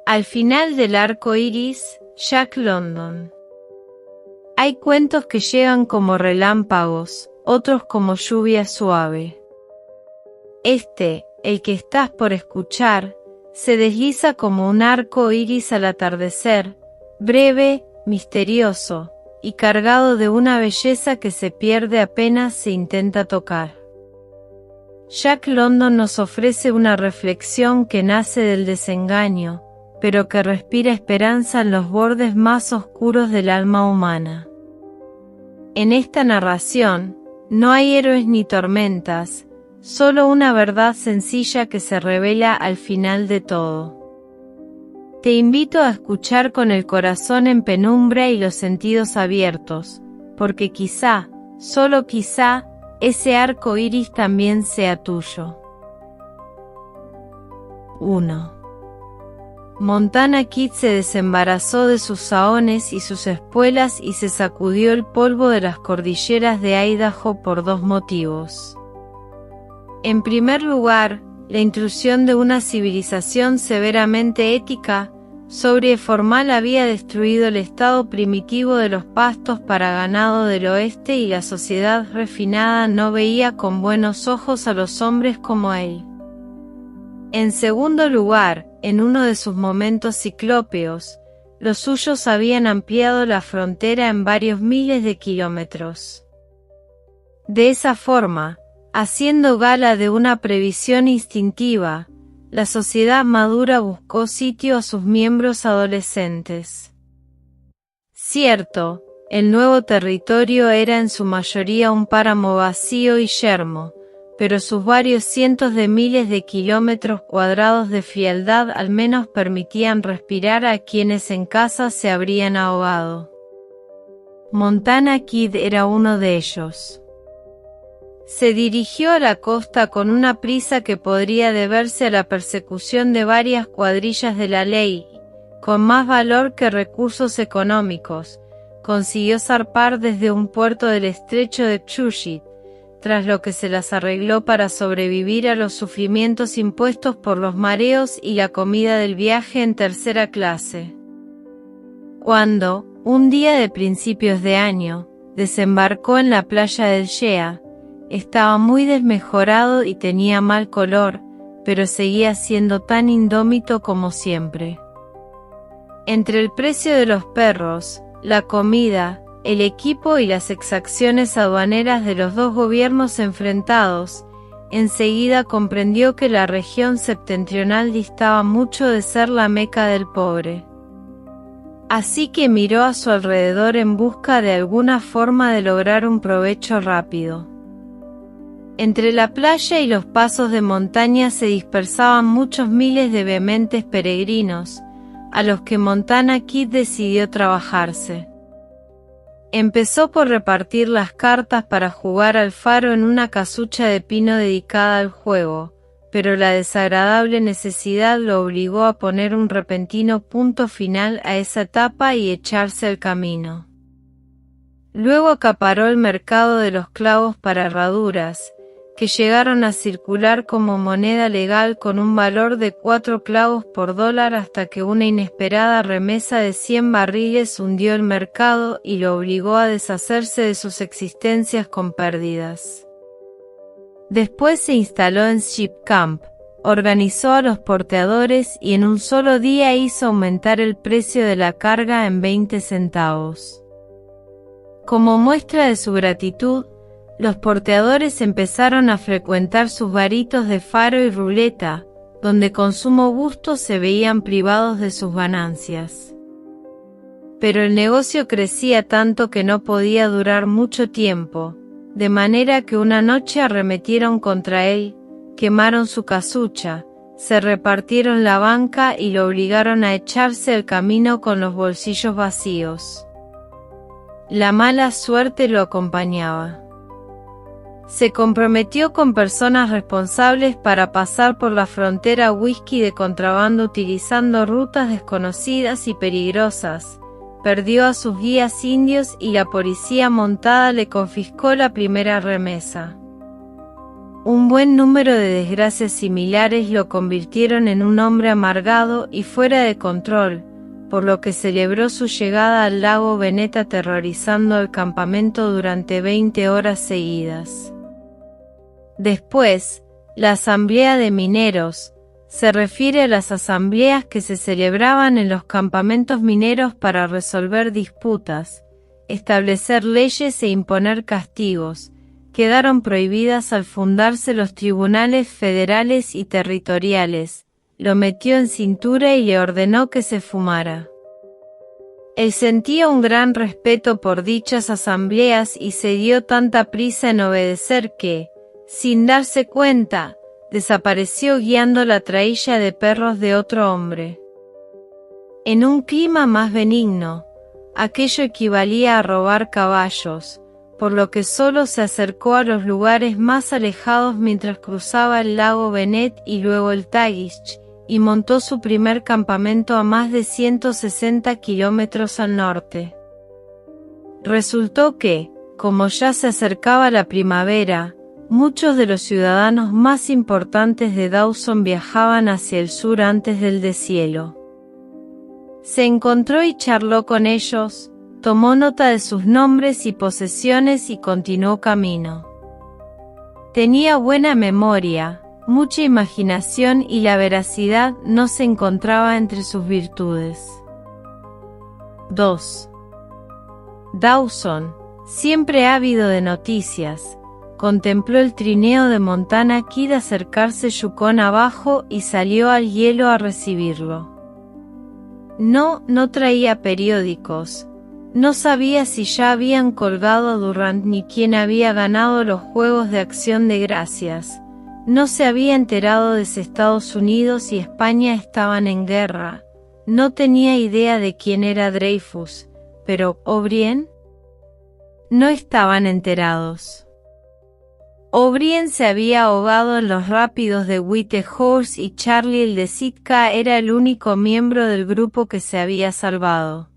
Al final del arco iris, Jack London. Hay cuentos que llegan como relámpagos, otros como lluvia suave. El que estás por escuchar, se desliza como un arco iris al atardecer, breve, misterioso, y cargado de una belleza que se pierde apenas se intenta tocar. Jack London nos ofrece una reflexión que nace del desengaño, pero que respira esperanza en los bordes más oscuros del alma humana. En esta narración, no hay héroes ni tormentas, solo una verdad sencilla que se revela al final de todo. Te invito a escuchar con el corazón en penumbra y los sentidos abiertos, porque quizá, solo quizá, ese arco iris también sea tuyo. 1. Montana Kid se desembarazó de sus saones y sus espuelas y se sacudió el polvo de las cordilleras de Idaho por dos motivos. En primer lugar, la intrusión de una civilización severamente ética, sobria y formal había destruido el estado primitivo de los pastos para ganado del oeste y la sociedad refinada no veía con buenos ojos a los hombres como él. En segundo lugar, en uno de sus momentos ciclópeos, los suyos habían ampliado la frontera en varios miles de kilómetros. De esa forma, haciendo gala de una previsión instintiva, la sociedad madura buscó sitio a sus miembros adolescentes. Cierto, el nuevo territorio era en su mayoría un páramo vacío y yermo, pero sus varios cientos de miles de kilómetros cuadrados de frialdad al menos permitían respirar a quienes en casa se habrían ahogado. Montana Kid era uno de ellos. Se dirigió a la costa con una prisa que podría deberse a la persecución de varias cuadrillas de la ley, con más valor que recursos económicos. Consiguió zarpar desde un puerto del estrecho de Chushet, tras lo que se las arregló para sobrevivir a los sufrimientos impuestos por los mareos y la comida del viaje en tercera clase. Cuando, un día de principios de año, desembarcó en la playa del Shea, estaba muy desmejorado y tenía mal color, pero seguía siendo tan indómito como siempre. Entre el precio de los perros, la comida, el equipo y las exacciones aduaneras de los dos gobiernos enfrentados, enseguida comprendió que la región septentrional distaba mucho de ser la meca del pobre. Así que miró a su alrededor en busca de alguna forma de lograr un provecho rápido. Entre la playa y los pasos de montaña se dispersaban muchos miles de vehementes peregrinos, a los que Montana Kid decidió trabajarse. Empezó por repartir las cartas para jugar al faro en una casucha de pino dedicada al juego, pero la desagradable necesidad lo obligó a poner un repentino punto final a esa etapa y echarse al camino. Luego acaparó el mercado de los clavos para herraduras, que llegaron a circular como moneda legal con un valor de 4 clavos por dólar hasta que una inesperada remesa de 100 barriles hundió el mercado y lo obligó a deshacerse de sus existencias con pérdidas. Después se instaló en Ship Camp, organizó a los porteadores y en un solo día hizo aumentar el precio de la carga en 20 centavos. Como muestra de su gratitud, los porteadores empezaron a frecuentar sus garitos de faro y ruleta, donde con sumo gusto se veían privados de sus ganancias. Pero el negocio crecía tanto que no podía durar mucho tiempo, de manera que una noche arremetieron contra él, quemaron su casucha, se repartieron la banca y lo obligaron a echarse al camino con los bolsillos vacíos. La mala suerte lo acompañaba. Se comprometió con personas responsables para pasar por la frontera whisky de contrabando utilizando rutas desconocidas y peligrosas, perdió a sus guías indios y la policía montada le confiscó la primera remesa. Un buen número de desgracias similares lo convirtieron en un hombre amargado y fuera de control, por lo que celebró su llegada al lago Bennett aterrorizando al campamento durante 20 horas seguidas. Después, la Asamblea de Mineros se refiere a las asambleas que se celebraban en los campamentos mineros para resolver disputas, establecer leyes e imponer castigos. Quedaron prohibidas al fundarse los tribunales federales y territoriales. Lo metió en cintura y le ordenó que se fumara. Él sentía un gran respeto por dichas asambleas y se dio tanta prisa en obedecer que, sin darse cuenta, desapareció guiando la trailla de perros de otro hombre. En un clima más benigno, aquello equivalía a robar caballos, por lo que solo se acercó a los lugares más alejados mientras cruzaba el lago Bennett y luego el Tagish, y montó su primer campamento a más de 160 kilómetros al norte. Resultó que, como ya se acercaba la primavera, muchos de los ciudadanos más importantes de Dawson viajaban hacia el sur antes del deshielo. Se encontró y charló con ellos, tomó nota de sus nombres y posesiones y continuó camino. Tenía buena memoria, mucha imaginación y la veracidad no se encontraba entre sus virtudes. 2. Dawson, siempre ávido de noticias, contempló el trineo de Montana Kid acercarse Yukon abajo y salió al hielo a recibirlo. No traía periódicos. No sabía si ya habían colgado a Durant ni quién había ganado los Juegos de Acción de Gracias. No se había enterado de si Estados Unidos y España estaban en guerra. No tenía idea de quién era Dreyfus, pero ¿O'Brien? No estaban enterados. O'Brien se había ahogado en los rápidos de Whitehorse y Charlie el de Sitka era el único miembro del grupo que se había salvado.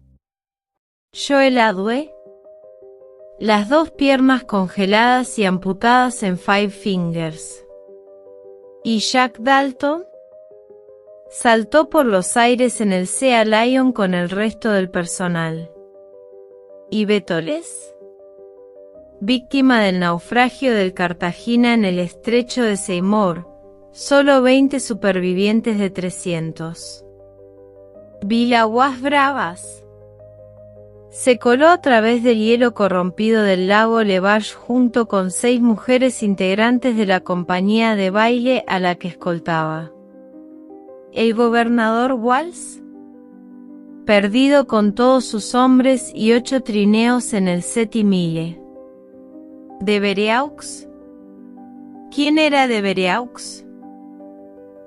Joel Adwe, las dos piernas congeladas y amputadas en Five Fingers. ¿Y Jack Dalton? Saltó por los aires en el Sea Lion con el resto del personal. ¿Y Beatles? Víctima del naufragio del Cartagena en el estrecho de Seymour, solo 20 supervivientes de 300. ¿Vilaguas Bravas? Se coló a través del hielo corrompido del lago Levache junto con 6 mujeres integrantes de la compañía de baile a la que escoltaba. ¿El gobernador Walsh? Perdido con todos sus hombres y 8 trineos en el Seti Mille. ¿De Bereaux? ¿Quién era de Bereaux?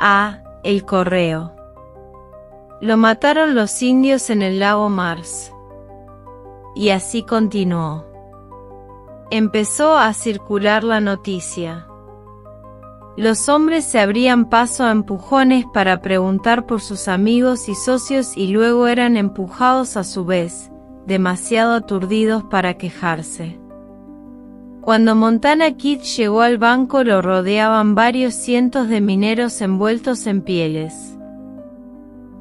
Ah, el correo. Lo mataron los indios en el lago Mars. Y así continuó. Empezó a circular la noticia. Los hombres se abrían paso a empujones para preguntar por sus amigos y socios y luego eran empujados a su vez, demasiado aturdidos para quejarse. Cuando Montana Kid llegó al banco lo rodeaban varios cientos de mineros envueltos en pieles.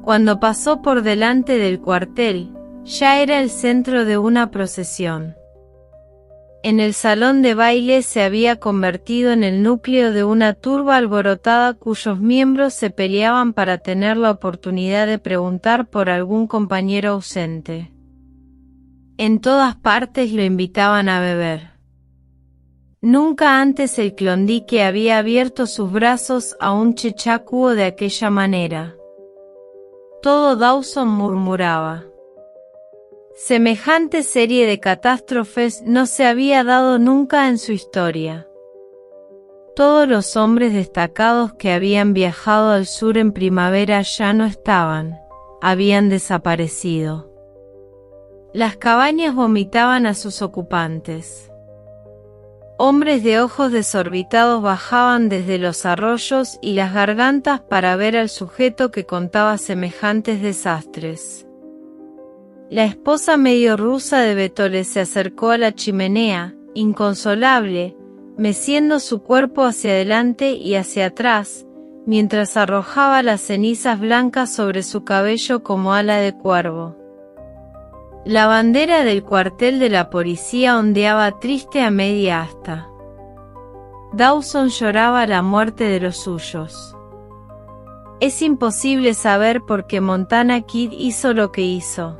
Cuando pasó por delante del cuartel, ya era el centro de una procesión. En el salón de baile se había convertido en el núcleo de una turba alborotada cuyos miembros se peleaban para tener la oportunidad de preguntar por algún compañero ausente. En todas partes lo invitaban a beber. Nunca antes el Klondike había abierto sus brazos a un chechacuo de aquella manera. Todo Dawson murmuraba. Semejante serie de catástrofes no se había dado nunca en su historia. Todos los hombres destacados que habían viajado al sur en primavera ya no estaban, habían desaparecido. Las cabañas vomitaban a sus ocupantes. Hombres de ojos desorbitados bajaban desde los arroyos y las gargantas para ver al sujeto que contaba semejantes desastres. La esposa medio rusa de Beatles se acercó a la chimenea, inconsolable, meciendo su cuerpo hacia adelante y hacia atrás, mientras arrojaba las cenizas blancas sobre su cabello como ala de cuervo. La bandera del cuartel de la policía ondeaba triste a media asta. Dawson lloraba la muerte de los suyos. Es imposible saber por qué Montana Kid hizo lo que hizo.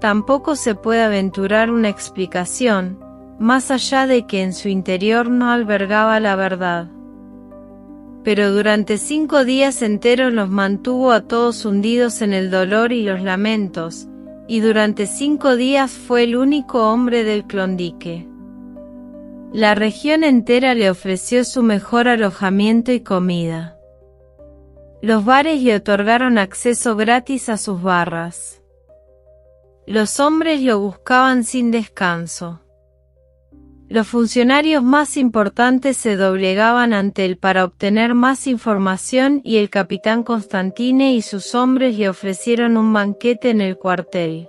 Tampoco se puede aventurar una explicación, más allá de que en su interior no albergaba la verdad. Pero durante 5 días enteros los mantuvo a todos hundidos en el dolor y los lamentos, y durante 5 días fue el único hombre del Klondike. La región entera le ofreció su mejor alojamiento y comida. Los bares le otorgaron acceso gratis a sus barras. Los hombres lo buscaban sin descanso. Los funcionarios más importantes se doblegaban ante él para obtener más información y el capitán Constantine y sus hombres le ofrecieron un banquete en el cuartel.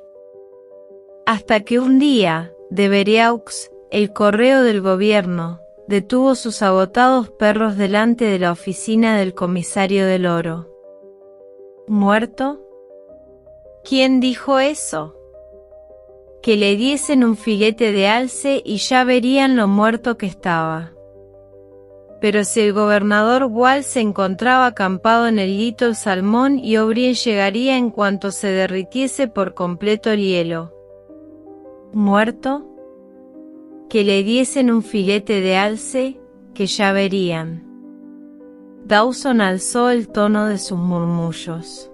Hasta que un día, de Vereux, el correo del gobierno, detuvo sus agotados perros delante de la oficina del comisario del oro. ¿Muerto? ¿Quién dijo eso? Que le diesen un filete de alce y ya verían lo muerto que estaba. Pero si el gobernador Wall se encontraba acampado en el Little Salmón y O'Brien llegaría en cuanto se derritiese por completo el hielo. ¿Muerto? Que le diesen un filete de alce, que ya verían. Dawson alzó el tono de sus murmullos.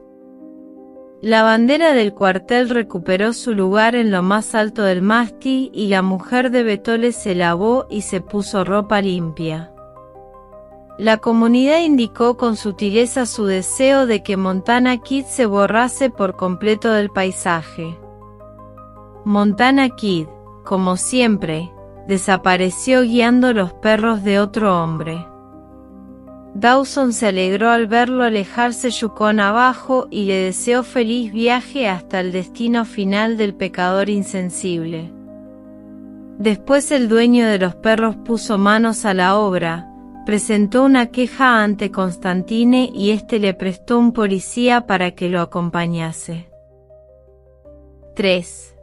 La bandera del cuartel recuperó su lugar en lo más alto del mástil y la mujer de Betole se lavó y se puso ropa limpia. La comunidad indicó con sutileza su deseo de que Montana Kid se borrase por completo del paisaje. Montana Kid, como siempre, desapareció guiando los perros de otro hombre. Dawson se alegró al verlo alejarse Yukon abajo y le deseó feliz viaje hasta el destino final del pecador insensible. Después el dueño de los perros puso manos a la obra, presentó una queja ante Constantine y éste le prestó un policía para que lo acompañase. 3.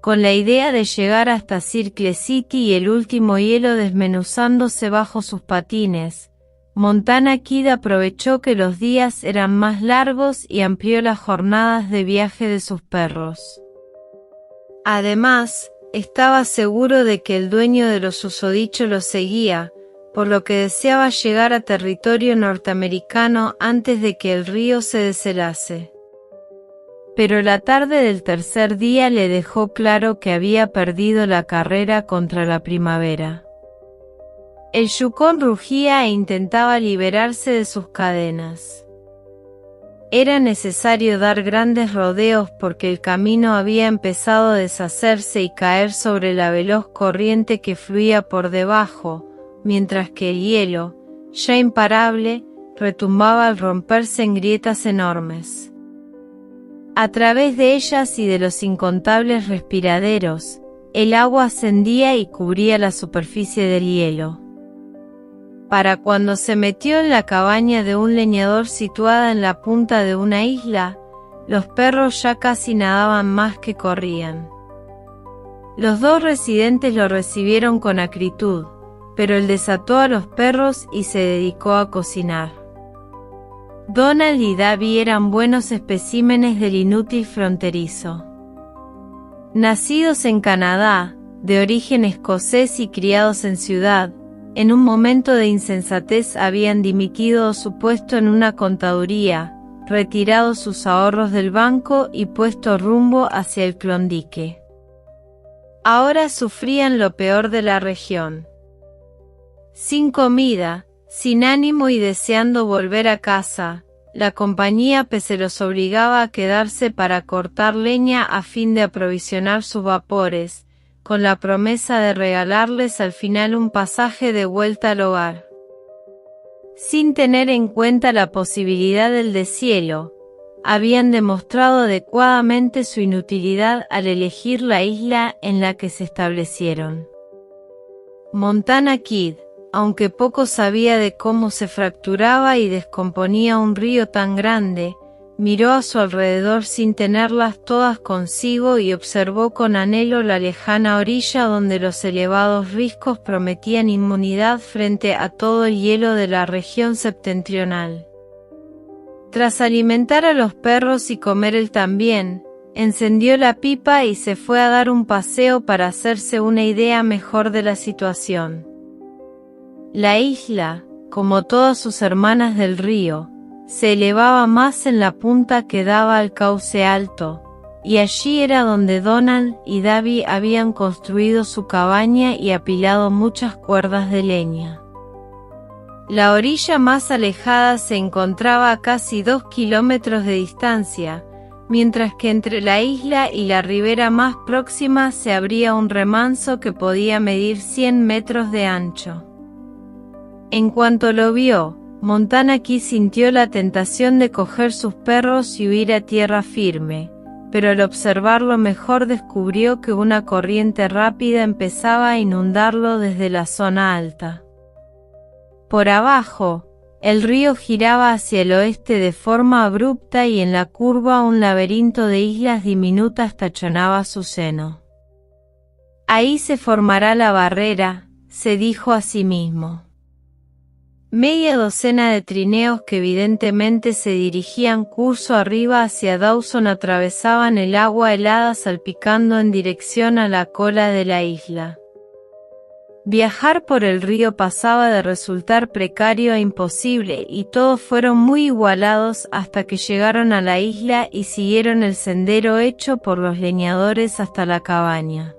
Con la idea de llegar hasta Circle City y el último hielo desmenuzándose bajo sus patines, Montana Kid aprovechó que los días eran más largos y amplió las jornadas de viaje de sus perros. Además, estaba seguro de que el dueño de los susodichos lo seguía, por lo que deseaba llegar a territorio norteamericano antes de que el río se deshelase. Pero la tarde del tercer día le dejó claro que había perdido la carrera contra la primavera. El Yukon rugía e intentaba liberarse de sus cadenas. Era necesario dar grandes rodeos porque el camino había empezado a deshacerse y caer sobre la veloz corriente que fluía por debajo, mientras que el hielo, ya imparable, retumbaba al romperse en grietas enormes. A través de ellas y de los incontables respiraderos, el agua ascendía y cubría la superficie del hielo. Para cuando se metió en la cabaña de un leñador situada en la punta de una isla, los perros ya casi nadaban más que corrían. Los 2 residentes lo recibieron con acritud, pero él desató a los perros y se dedicó a cocinar. Donald y Davy eran buenos especímenes del inútil fronterizo. Nacidos en Canadá, de origen escocés y criados en ciudad, en un momento de insensatez habían dimitido su puesto en una contaduría, retirado sus ahorros del banco y puesto rumbo hacia el Klondike. Ahora sufrían lo peor de la región. Sin comida, sin ánimo y deseando volver a casa, la compañía se los obligaba a quedarse para cortar leña a fin de aprovisionar sus vapores, con la promesa de regalarles al final un pasaje de vuelta al hogar. Sin tener en cuenta la posibilidad del deshielo, habían demostrado adecuadamente su inutilidad al elegir la isla en la que se establecieron. Montana Kid, aunque poco sabía de cómo se fracturaba y descomponía un río tan grande, miró a su alrededor sin tenerlas todas consigo y observó con anhelo la lejana orilla donde los elevados riscos prometían inmunidad frente a todo el hielo de la región septentrional. Tras alimentar a los perros y comer él también, encendió la pipa y se fue a dar un paseo para hacerse una idea mejor de la situación. La isla, como todas sus hermanas del río, se elevaba más en la punta que daba al cauce alto, y allí era donde Donald y Davy habían construido su cabaña y apilado muchas cuerdas de leña. La orilla más alejada se encontraba a casi 2 kilómetros de distancia, mientras que entre la isla y la ribera más próxima se abría un remanso que podía medir 100 metros de ancho. En cuanto lo vio, Montana Kid sintió la tentación de coger sus perros y huir a tierra firme, pero al observarlo mejor descubrió que una corriente rápida empezaba a inundarlo desde la zona alta. Por abajo, el río giraba hacia el oeste de forma abrupta y en la curva un laberinto de islas diminutas tachonaba su seno. Ahí se formará la barrera, se dijo a sí mismo. Media docena de trineos que evidentemente se dirigían curso arriba hacia Dawson atravesaban el agua helada salpicando en dirección a la cola de la isla. Viajar por el río pasaba de resultar precario a imposible y todos fueron muy igualados hasta que llegaron a la isla y siguieron el sendero hecho por los leñadores hasta la cabaña.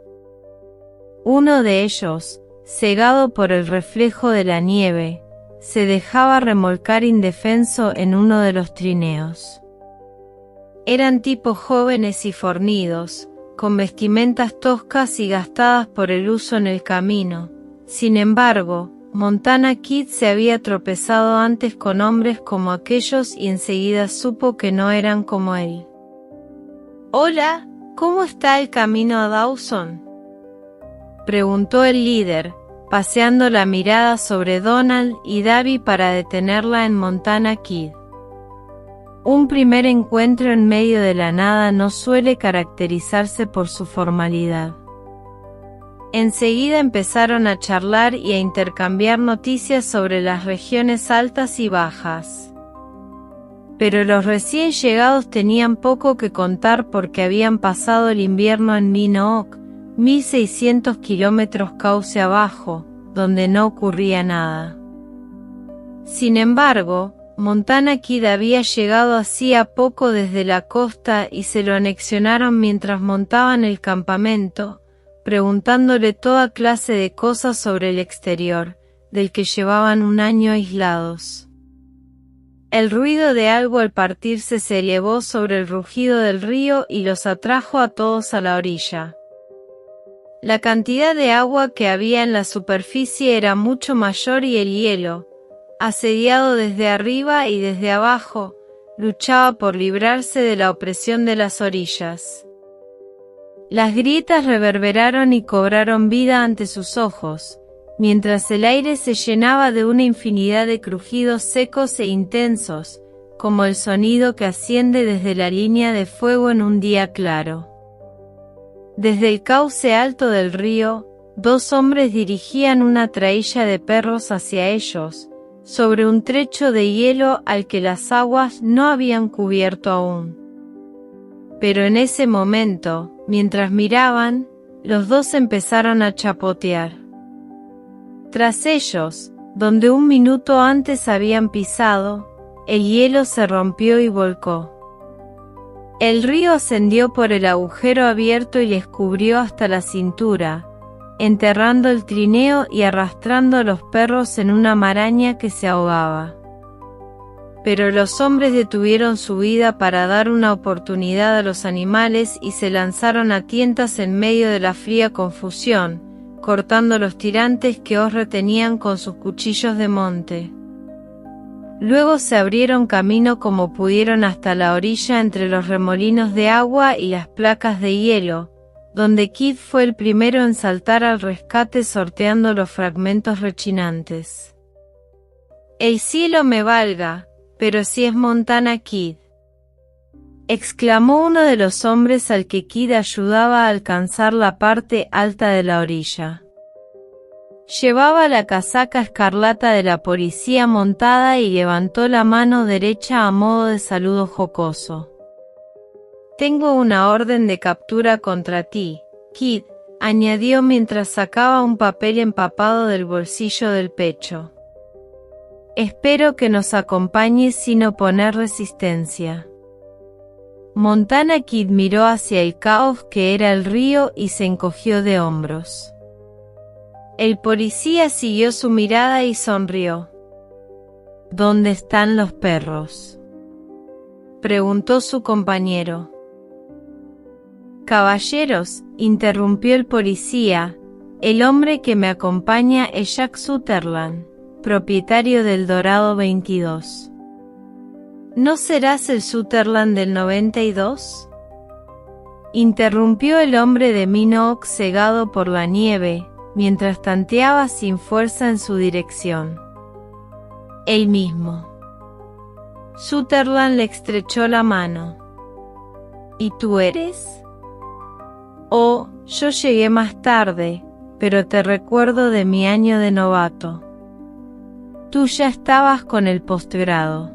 Uno de ellos, cegado por el reflejo de la nieve, se dejaba remolcar indefenso en uno de los trineos. Eran tipos jóvenes y fornidos, con vestimentas toscas y gastadas por el uso en el camino. Sin embargo, Montana Kid se había tropezado antes con hombres como aquellos y enseguida supo que no eran como él. «Hola, ¿cómo está el camino a Dawson?», preguntó el líder, paseando la mirada sobre Donald y Davy para detenerla en Montana Kid. Un primer encuentro en medio de la nada no suele caracterizarse por su formalidad. Enseguida empezaron a charlar y a intercambiar noticias sobre las regiones altas y bajas. Pero los recién llegados tenían poco que contar porque habían pasado el invierno en Minook, 1600 kilómetros cauce abajo, donde no ocurría nada. Sin embargo, Montana Kid había llegado hacía poco desde la costa y se lo anexionaron mientras montaban el campamento, preguntándole toda clase de cosas sobre el exterior, del que llevaban un año aislados. El ruido de algo al partirse se elevó sobre el rugido del río y los atrajo a todos a la orilla. La cantidad de agua que había en la superficie era mucho mayor y el hielo, asediado desde arriba y desde abajo, luchaba por librarse de la opresión de las orillas. Las grietas reverberaron y cobraron vida ante sus ojos, mientras el aire se llenaba de una infinidad de crujidos secos e intensos, como el sonido que asciende desde la línea de fuego en un día claro. Desde el cauce alto del río, 2 hombres dirigían una traílla de perros hacia ellos, sobre un trecho de hielo al que las aguas no habían cubierto aún. Pero en ese momento, mientras miraban, los 2 empezaron a chapotear. Tras ellos, donde un minuto antes habían pisado, el hielo se rompió y volcó. El río ascendió por el agujero abierto y les cubrió hasta la cintura, enterrando el trineo y arrastrando a los perros en una maraña que se ahogaba. Pero los hombres detuvieron su vida para dar una oportunidad a los animales y se lanzaron a tientas en medio de la fría confusión, cortando los tirantes que os retenían con sus cuchillos de monte. Luego se abrieron camino como pudieron hasta la orilla entre los remolinos de agua y las placas de hielo, donde Kid fue el primero en saltar al rescate sorteando los fragmentos rechinantes. «El cielo me valga, pero si es Montana Kid», exclamó uno de los hombres al que Kid ayudaba a alcanzar la parte alta de la orilla. Llevaba la casaca escarlata de la policía montada y levantó la mano derecha a modo de saludo jocoso. «Tengo una orden de captura contra ti, Kid», añadió mientras sacaba un papel empapado del bolsillo del pecho. «Espero que nos acompañes sin oponer resistencia». Montana Kid miró hacia el caos que era el río y se encogió de hombros. El policía siguió su mirada y sonrió. «¿Dónde están los perros?», preguntó su compañero. «Caballeros», interrumpió el policía, «el hombre que me acompaña es Jack Sutherland, propietario del Dorado 22. ¿No serás el Sutherland del 92? Interrumpió el hombre de Minook cegado por la nieve, mientras tanteaba sin fuerza en su dirección. «Él mismo». Sutherland le estrechó la mano. «¿Y tú eres?» «Oh, yo llegué más tarde, pero te recuerdo de mi año de novato. Tú ya estabas con el posgrado».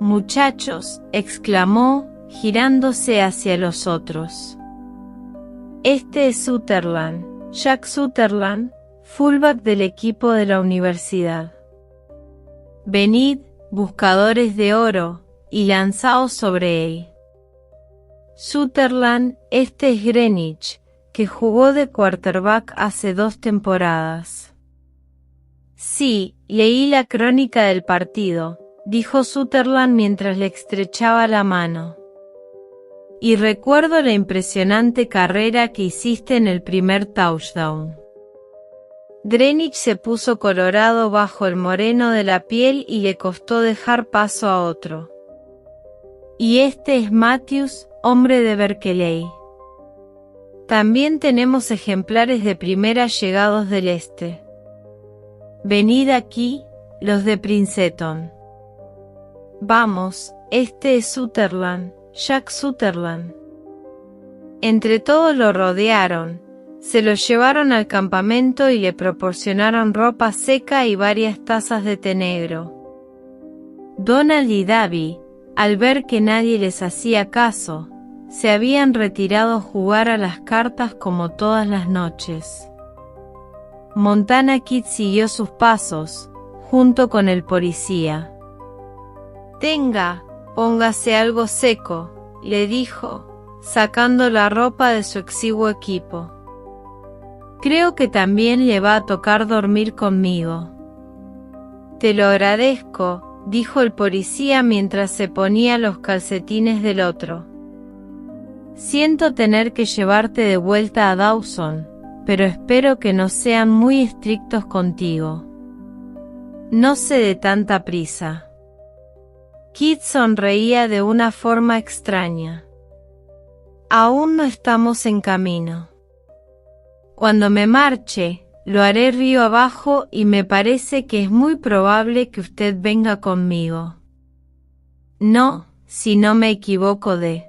«Muchachos», exclamó, girándose hacia los otros. «Este es Sutherland, Jack Sutherland, fullback del equipo de la universidad. Venid, buscadores de oro, y lanzaos sobre él». «Sutherland, este es Greenwich, que jugó de quarterback hace 2 temporadas». «Sí, leí la crónica del partido», dijo Sutherland mientras le estrechaba la mano. «Y recuerdo la impresionante carrera que hiciste en el primer touchdown». Greenwich se puso colorado bajo el moreno de la piel y le costó dejar paso a otro. «Y este es Matthews, hombre de Berkeley. También tenemos ejemplares de primera llegados del este. Venid aquí, los de Princeton. Vamos, este es Sutherland, Jack Sutherland». Entre todos lo rodearon, se lo llevaron al campamento y le proporcionaron ropa seca y varias tazas de té negro. Donald y Davy, al ver que nadie les hacía caso, se habían retirado a jugar a las cartas como todas las noches. Montana Kid siguió sus pasos, junto con el policía. «Tenga, póngase algo seco», le dijo, sacando la ropa de su exiguo equipo. «Creo que también le va a tocar dormir conmigo». «Te lo agradezco», dijo el policía mientras se ponía los calcetines del otro. «Siento tener que llevarte de vuelta a Dawson, pero espero que no sean muy estrictos contigo. No se dé tanta prisa». Kid sonreía de una forma extraña. «Aún no estamos en camino. Cuando me marche, lo haré río abajo y me parece que es muy probable que usted venga conmigo». «No, si no me equivoco de».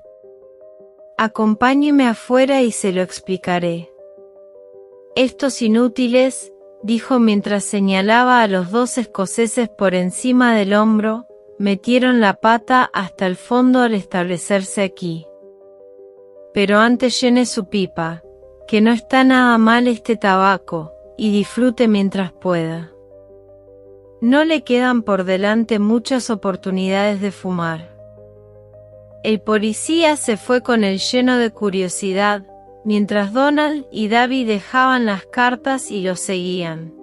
«Acompáñeme afuera y se lo explicaré». «Estos inútiles», dijo mientras señalaba a los 2 escoceses por encima del hombro, «metieron la pata hasta el fondo al establecerse aquí. Pero antes llene su pipa, que no está nada mal este tabaco, y disfrute mientras pueda. No le quedan por delante muchas oportunidades de fumar». El policía se fue con él lleno de curiosidad, mientras Donald y Davy dejaban las cartas y los seguían.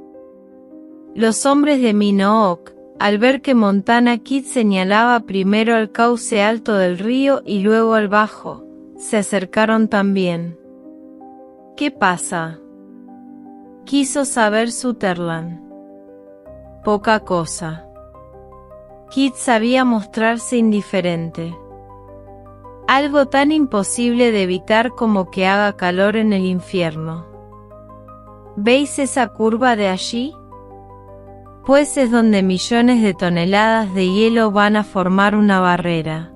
Los hombres de Minook, al ver que Montana Kid señalaba primero al cauce alto del río y luego al bajo, se acercaron también. «¿Qué pasa?», quiso saber Sutherland. «Poca cosa». Kid sabía mostrarse indiferente. Algo tan imposible de evitar como que haga calor en el infierno. ¿Veis esa curva de allí? Pues es donde millones de toneladas de hielo van a formar una barrera.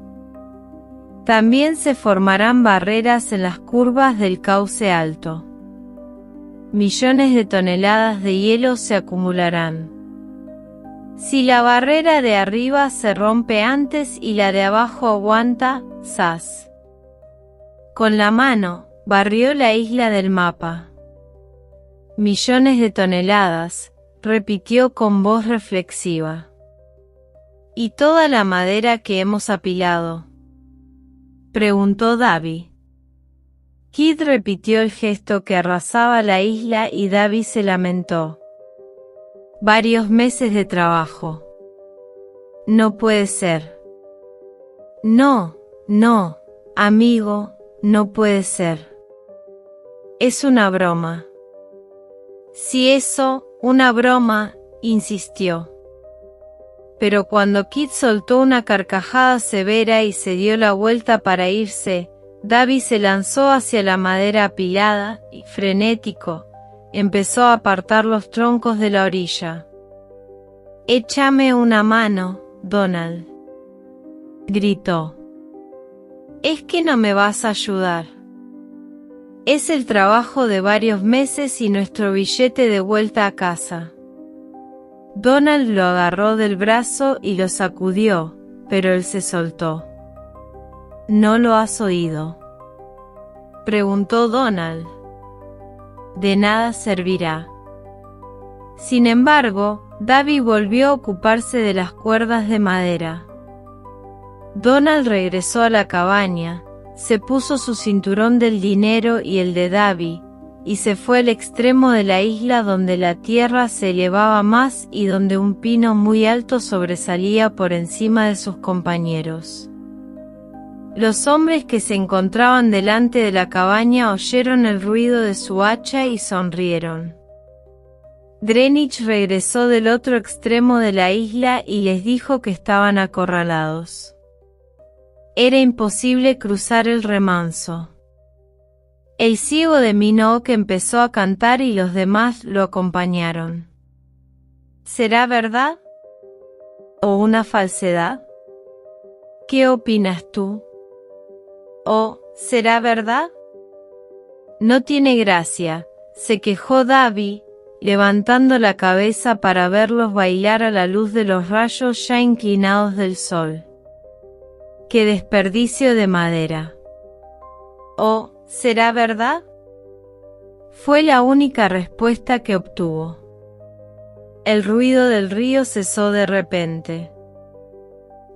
También se formarán barreras en las curvas del cauce alto. Millones de toneladas de hielo se acumularán. Si la barrera de arriba se rompe antes y la de abajo aguanta, ¡zas! Con la mano, barrió la isla del mapa. Millones de toneladas, repitió con voz reflexiva. ¿Y toda la madera que hemos apilado?, preguntó Davy. Kid repitió el gesto que arrasaba la isla y Davy se lamentó. Varios meses de trabajo. No puede ser. No, amigo, no puede ser. Es una broma. Si eso, una broma, insistió. Pero cuando Kid soltó una carcajada severa y se dio la vuelta para irse, Davy se lanzó hacia la madera apilada y, frenético, empezó a apartar los troncos de la orilla. «Échame una mano, Donald», gritó. «¿Es que no me vas a ayudar? Es el trabajo de varios meses y nuestro billete de vuelta a casa». Donald lo agarró del brazo y lo sacudió, pero él se soltó. «¿No lo has oído?», preguntó Donald. «De nada servirá». Sin embargo, Davy volvió a ocuparse de las cuerdas de madera. Donald regresó a la cabaña, se puso su cinturón del dinero y el de Davy, y se fue al extremo de la isla donde la tierra se elevaba más y donde un pino muy alto sobresalía por encima de sus compañeros. Los hombres que se encontraban delante de la cabaña oyeron el ruido de su hacha y sonrieron. Greenwich regresó del otro extremo de la isla y les dijo que estaban acorralados. Era imposible cruzar el remanso. El ciego de Minook empezó a cantar y los demás lo acompañaron. ¿Será verdad? ¿O una falsedad? ¿Qué opinas tú? ¿O será verdad? No tiene gracia, se quejó Davy, levantando la cabeza para verlos bailar a la luz de los rayos ya inclinados del sol. ¡Qué desperdicio de madera! ¿O será verdad? Fue la única respuesta que obtuvo. El ruido del río cesó de repente.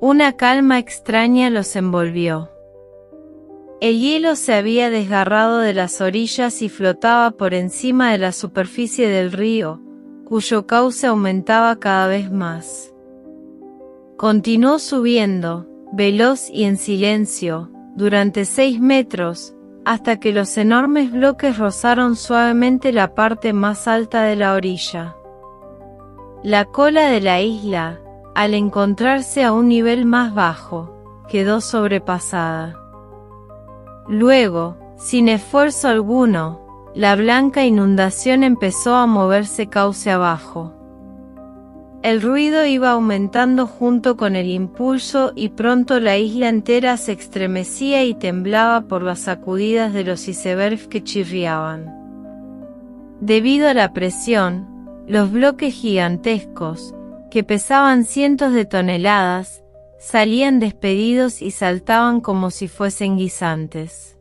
Una calma extraña los envolvió. El hielo se había desgarrado de las orillas y flotaba por encima de la superficie del río, cuyo cauce aumentaba cada vez más. Continuó subiendo, veloz y en silencio, durante 6 metros, hasta que los enormes bloques rozaron suavemente la parte más alta de la orilla. La cola de la isla, al encontrarse a un nivel más bajo, quedó sobrepasada. Luego, sin esfuerzo alguno, la blanca inundación empezó a moverse cauce abajo. El ruido iba aumentando junto con el impulso y pronto la isla entera se estremecía y temblaba por las sacudidas de los icebergs que chirriaban. Debido a la presión, los bloques gigantescos, que pesaban cientos de toneladas, salían despedidos y saltaban como si fuesen guisantes.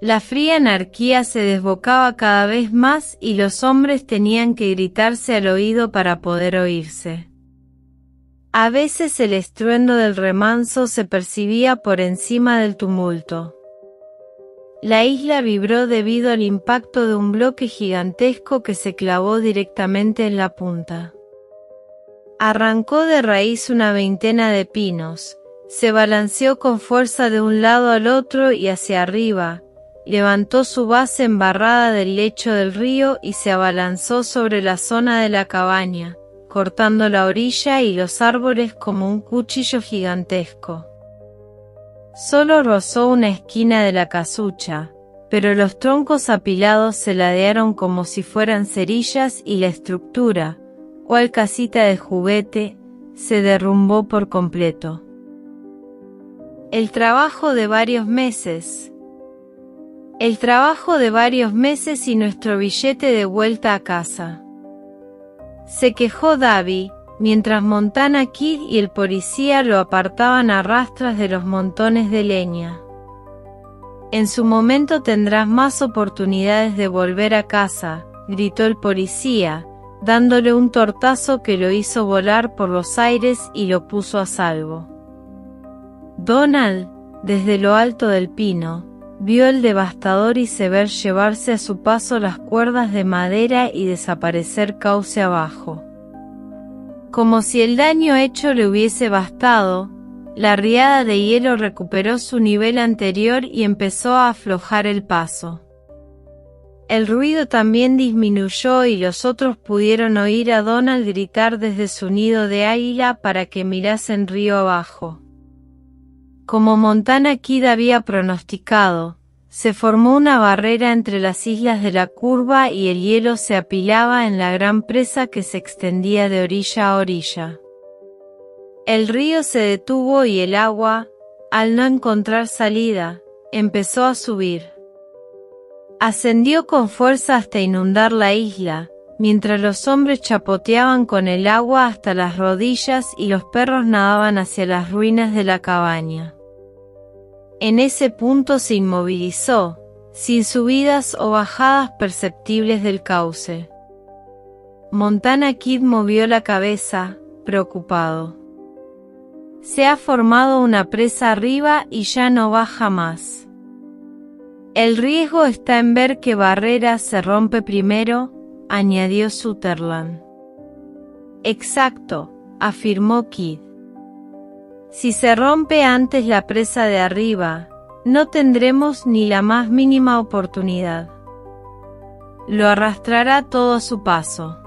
La fría anarquía se desbocaba cada vez más y los hombres tenían que gritarse al oído para poder oírse. A veces el estruendo del remanso se percibía por encima del tumulto. La isla vibró debido al impacto de un bloque gigantesco que se clavó directamente en la punta. Arrancó de raíz una veintena de pinos, se balanceó con fuerza de un lado al otro y hacia arriba, levantó su base embarrada del lecho del río y se abalanzó sobre la zona de la cabaña, cortando la orilla y los árboles como un cuchillo gigantesco. Solo rozó una esquina de la casucha, pero los troncos apilados se ladearon como si fueran cerillas y la estructura, cual casita de juguete, se derrumbó por completo. El trabajo de varios meses. El trabajo de varios meses y nuestro billete de vuelta a casa. Se quejó Davy, mientras Montana Kid y el policía lo apartaban a rastras de los montones de leña. En su momento tendrás más oportunidades de volver a casa, gritó el policía, dándole un tortazo que lo hizo volar por los aires y lo puso a salvo. Donald, desde lo alto del pino, vio el devastador iceberg llevarse a su paso las cuerdas de madera y desaparecer cauce abajo. Como si el daño hecho le hubiese bastado, la riada de hielo recuperó su nivel anterior y empezó a aflojar el paso. El ruido también disminuyó y los otros pudieron oír a Donald gritar desde su nido de águila para que mirasen río abajo. Como Montana Kid había pronosticado, se formó una barrera entre las islas de la curva y el hielo se apilaba en la gran presa que se extendía de orilla a orilla. El río se detuvo y el agua, al no encontrar salida, empezó a subir. Ascendió con fuerza hasta inundar la isla, mientras los hombres chapoteaban con el agua hasta las rodillas y los perros nadaban hacia las ruinas de la cabaña. En ese punto se inmovilizó, sin subidas o bajadas perceptibles del cauce. Montana Kid movió la cabeza, preocupado. Se ha formado una presa arriba y ya no baja más. El riesgo está en ver qué barrera se rompe primero, añadió Sutherland. Exacto, afirmó Kid. Si se rompe antes la presa de arriba, no tendremos ni la más mínima oportunidad. Lo arrastrará todo a su paso.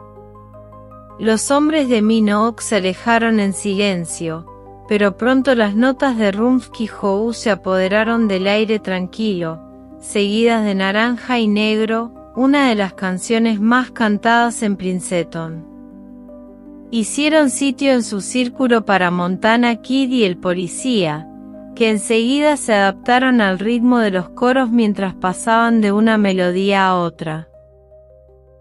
Los hombres de Minook se alejaron en silencio, pero pronto las notas de Rumsky Howe se apoderaron del aire tranquilo, seguidas de Naranja y Negro, una de las canciones más cantadas en Princeton. Hicieron sitio en su círculo para Montana Kid y el policía, que enseguida se adaptaron al ritmo de los coros mientras pasaban de una melodía a otra.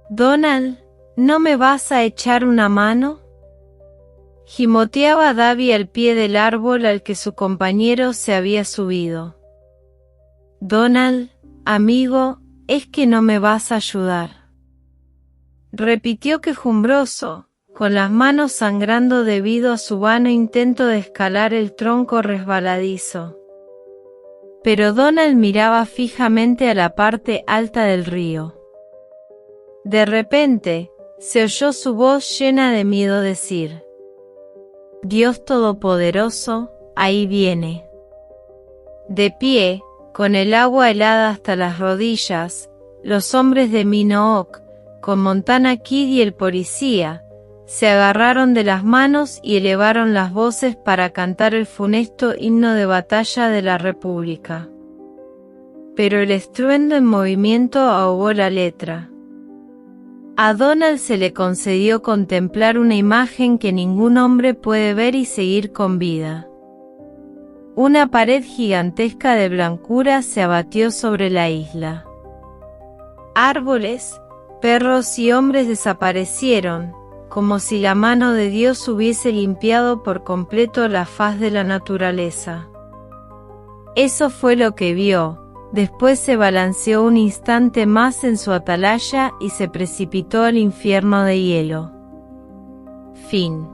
«Donald, ¿no me vas a echar una mano?», gimoteaba Davy al pie del árbol al que su compañero se había subido. «Donald, amigo, ¿es que no me vas a ayudar?», repitió quejumbroso, con las manos sangrando debido a su vano intento de escalar el tronco resbaladizo. Pero Donald miraba fijamente a la parte alta del río. De repente, se oyó su voz llena de miedo decir: «Dios Todopoderoso, ahí viene». De pie, con el agua helada hasta las rodillas, los hombres de Minook, con Montana Kid y el policía, se agarraron de las manos y elevaron las voces para cantar el funesto himno de batalla de la República. Pero el estruendo en movimiento ahogó la letra. A Donald se le concedió contemplar una imagen que ningún hombre puede ver y seguir con vida. Una pared gigantesca de blancura se abatió sobre la isla. Árboles, perros y hombres desaparecieron, como si la mano de Dios hubiese limpiado por completo la faz de la naturaleza. Eso fue lo que vio. Después se balanceó un instante más en su atalaya y se precipitó al infierno de hielo. Fin.